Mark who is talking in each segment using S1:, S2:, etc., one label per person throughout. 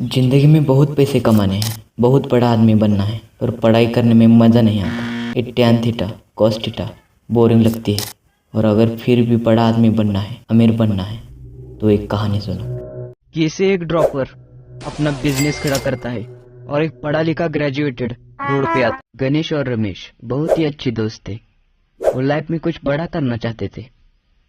S1: जिंदगी में बहुत पैसे कमाने हैं, बहुत बड़ा आदमी बनना है, पर पढ़ाई करने में मज़ा नहीं आता। ये tan theta cos theta boring लगती है। और अगर फिर भी बड़ा आदमी बनना है, अमीर बनना है, तो एक कहानी सुनो।
S2: कैसे एक ड्रॉपर अपना बिजनेस खड़ा करता है और एक पढ़ा लिखा ग्रेजुएटेड रोड पे आता। गणेश और रमेश बहुत ही अच्छे दोस्त थे। वो लाइफ में कुछ बड़ा करना चाहते थे,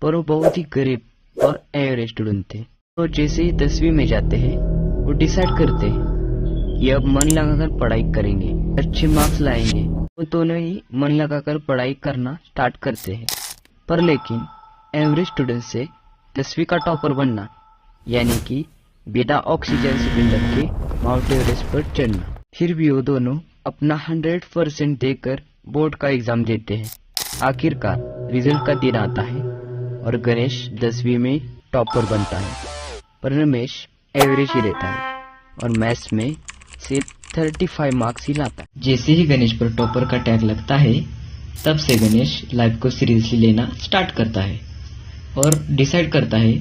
S2: पर वो बहुत ही गरीब और एवरेज स्टूडेंट थे। तो जैसे ही 10वीं में जाते हैं, वो डिसाइड करते हैं कि अब मन लगाकर पढ़ाई करेंगे, अच्छे मार्क्स लाएंगे। वो दोनों ही मन लगाकर पढ़ाई करना स्टार्ट करते हैं। पर लेकिन एवरेज स्टूडेंट से 10वीं का टॉपर बनना, यानी कि बिना ऑक्सीजन सिलेंडर के माउंट एवरेस्ट पर चढ़ना। फिर भी वो दोनों अपना 100% देकर बोर्ड का एग्जाम देते हैं। आखिरकार रिजल्ट का दिन आता है और गणेश 10वीं में टॉपर बनता है, पर रमेश एवरेज ही रहता है और मैथ्स में सिर्फ 35 मार्क्स ही लाता है।
S1: जैसे ही गणेश पर टॉपर का टैग लगता है, तब से गणेश लाइफ को सीरियसली लेना स्टार्ट करता है और डिसाइड करता है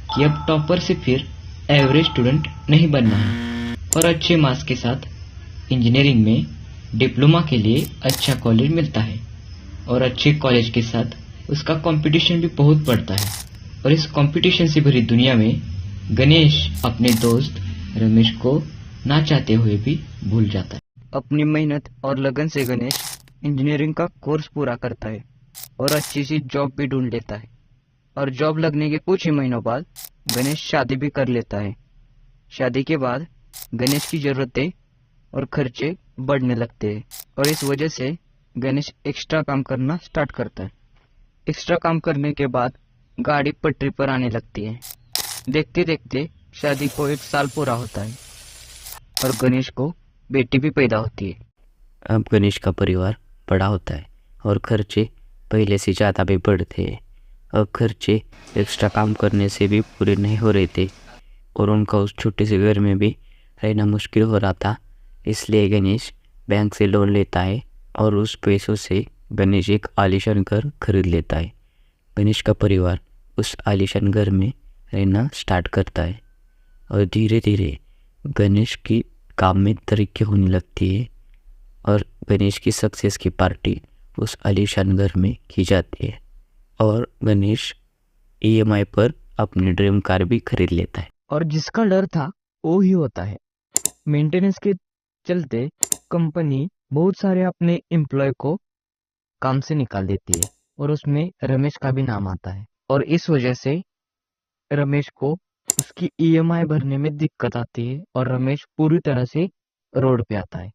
S1: कि अब टॉपर से फिर एवरेज स्टूडेंट नहीं बनना है, और अच्छे मार्क्स के साथ इंजीनियरिंग में डिप्लोमा के लिए अच्छा कॉलेज मिलता है। और अच्छे कॉलेज के साथ उसका कंपटीशन भी बहुत बढ़ता है, और इस कंपटीशन से भरी दुनिया में गणेश अपने दोस्त रमेश को ना चाहते हुए भी भूल जाता है।
S2: अपनी मेहनत और लगन से गणेश इंजीनियरिंग का कोर्स पूरा करता है और अच्छी सी जॉब भी ढूंढ लेता है। और जॉब लगने के कुछ ही महीनों बाद गणेश शादी भी कर लेता है। शादी के बाद गणेश की जरूरतें और खर्चे बढ़ने लगते हैं, और इस वजह से गणेश एक्स्ट्रा काम करना स्टार्ट करता है। एक्स्ट्रा काम करने के बाद गाड़ी पटरी पर आने लगती है। देखते देखते शादी को 1 साल पूरा होता है और गणेश को बेटी भी पैदा होती है।
S3: अब गणेश का परिवार बड़ा होता है और खर्चे पहले से ज़्यादा भी बढ़ते हैं। अब खर्चे एक्स्ट्रा काम करने से भी पूरे नहीं हो रहे थे और उनका उस छोटे से घर में भी रहना मुश्किल हो रहा था। इसलिए गणेश बैंक से लोन लेता है और उस पैसों से गणेश एक आलीशान घर खरीद लेता है। गणेश का परिवार उस आलीशान घर में रहना स्टार्ट करता है और धीरे धीरे गणेश की काम में तरक्की होने लगती है और गणेश की सक्सेस की पार्टी उस आलीशान घर में की जाती है और गणेश ईएमआई पर अपनी ड्रीम कार भी खरीद लेता है।
S2: और जिसका डर था वो ही होता है। मेंटेनेंस के चलते कंपनी बहुत सारे अपने एम्प्लॉय को काम से निकाल देती है और उसमें रमेश का भी नाम आता है। और इस वजह से रमेश को उसकी ईएमआई भरने में दिक्कत आती है और रमेश पूरी तरह से रोड पे आता है।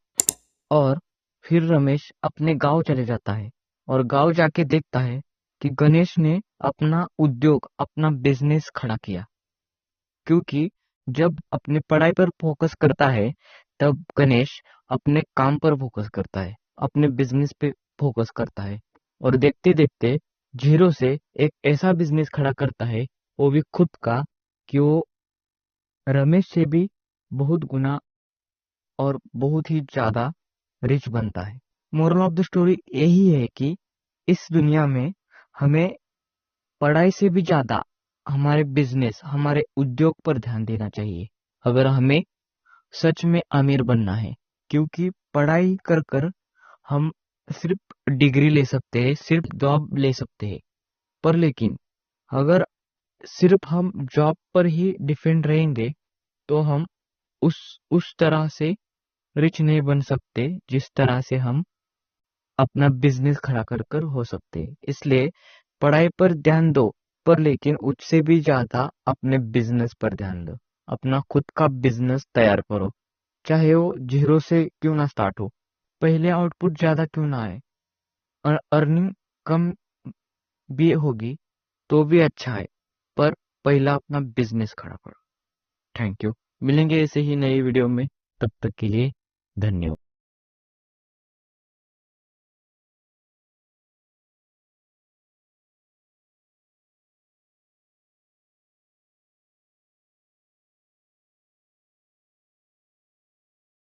S2: और फिर रमेश अपने गांव चले जाता है और गांव जाके देखता है कि गणेश ने अपना उद्योग, अपना बिजनेस खड़ा किया। क्योंकि जब अपने पढ़ाई पर फोकस करता है, तब गणेश अपने काम पर फोकस करता है, अपने बिजनेस पे फोकस करता है और देखते देखते जीरो से एक ऐसा बिजनेस खड़ा करता है, वो भी खुद का, कि वो रमेश से भी बहुत गुना और बहुत ही ज्यादा रिच बनता है। मोरल ऑफ द स्टोरी यही है कि इस दुनिया में हमें पढ़ाई से भी ज्यादा हमारे बिजनेस, हमारे उद्योग पर ध्यान देना चाहिए अगर हमें सच में अमीर बनना है। क्योंकि पढ़ाई कर कर हम सिर्फ डिग्री ले सकते हैं, सिर्फ जॉब ले सकते हैं, पर लेकिन अगर सिर्फ हम जॉब पर ही डिपेंड रहेंगे तो हम उस तरह से रिच नहीं बन सकते जिस तरह से हम अपना बिजनेस खड़ा कर कर हो सकते हैं। इसलिए पढ़ाई पर ध्यान दो, पर लेकिन उससे भी ज्यादा अपने बिजनेस पर ध्यान दो। अपना खुद का बिजनेस तैयार करो, चाहे वो जीरो से क्यों ना स्टार्ट हो, पहले आउटपुट ज्यादा क्यों ना आए और अर्निंग कम भी होगी तो भी अच्छा है, पर पहला अपना बिजनेस खड़ा करो। Thank you. मिलेंगे ऐसे ही नई वीडियो में, तब तक के लिए धन्यवाद।